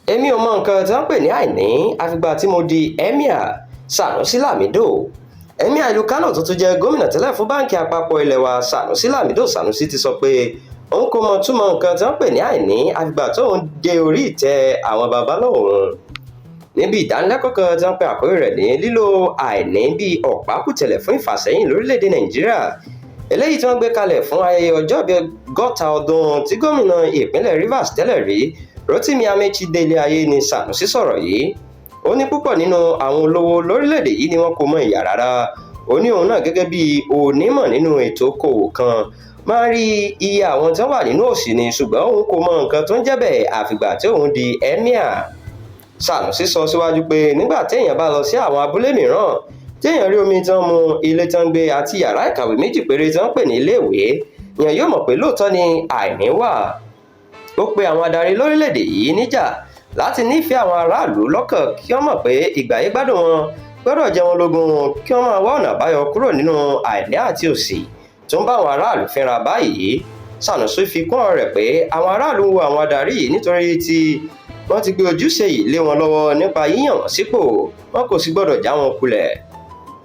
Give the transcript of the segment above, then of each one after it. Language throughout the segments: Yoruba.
èmi ò mọ nǹkan tí wọ́n pè ní àìní àfìgbà tí mo di Emir-Sanusi Lamido. Emir ìlú Kánò tó tún jẹ́ gómìnà tẹ́lẹ̀ fún báńkì àpapọ̀ ilẹ̀ wa Sanusi Lamido Sanusi ti sọ pé òun kò mọ túmọ̀ nǹkan tí wọ́n pè ní àìní àfìgbà tóun dé orí ìtẹ́ àwọn babaláwo òun. Níbi ìdánilẹ́kọ̀ọ́ kan tí wọ́n pe àkórí rẹ̀ ní lílo àìní bíi ọ̀pákùtẹ̀lẹ̀ fún ìfàsẹ́yìn lórílẹ̀‐èdè Nàìjíríà, eléyìí tí wọ́n gbé kalẹ̀ fún ayẹyẹ ọjọ́ bíi 60 ọdún tí gómìnà ìpínlẹ̀ Rivers tẹ́lẹ̀ rí Rotimi Amechi dé ilé ayé ni Sanusi sọ̀rọ̀ yìí. Ó ní púpọ̀ nínú àwọn olówó lórílẹ̀‐èdè yìí ni wọn kò mọ ìyà rárá. Ó ní òun náà gẹ́gẹ́ bí onímọ̀ nínú ètò okòwò kan máa ń rí iye àwọn tí wọ́n wà nínú òṣì ni, ṣùgbọ́n òun kò mọ nǹkan tó ń jẹ́ bẹ́ẹ̀ àfìgbà tí òun di Emir. Sanusi sọ síwájú pé nígbà téèyàn bá lọ sí àwọn abúlé mìíràn, téèyàn rí omi tí wọ́n mu, ilé tí wọ́n gbé àti yàrá ìkàwé méjì péré tí wọ́n pè ní iléèwé, èèyàn yóò mọ̀ pé lóòótọ́ ni àìní wà. Ó pe àwọn adarí lórílẹ̀‐èdè yìí níjà láti nífẹ̀ẹ́ àwọn aráàlú lọ́kàn kí wọ́n mọ̀ pé ìgbáyé gbádùn wọn gbọ́dọ̀ jẹ wọn lógún, kí wọ́n máa wá ọ̀nà àbáyọ kúrò nínú àìní àti òṣì tó ń bá àwọn aráàlú fínra báyìí. Sanusi fi kún ọ̀rọ̀ rẹ̀ pé àwọn aráàlú ń wo àwọn adarí yìí nítorí tí wọ́n ti gbé ojúṣe yìí lé wọn lọ́wọ́ nípa yíyàn wọn sípò, wọn kò sì gbọ́dọ̀ já wọn kulẹ̀.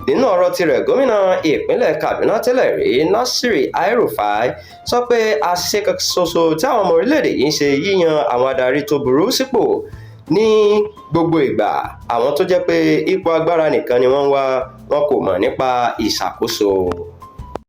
Nínú ọ̀rọ̀ tirẹ̀, gómìnà ìpínlẹ̀ Kaduna tẹ́lẹ̀ rí Nasir El-Rufai sọ pé àṣìṣe kan ṣoṣo tí àwọn ọmọ orílẹ̀-èdè yìí ń ṣe yíyan àwọn adarí tó burú sípò ní gbogbo ìgbà. Àwọn tó jẹ́ pé ipò agbára nìkan ni wọ́n ń wá, wọn kò mọ̀ nípa ìṣàkóso.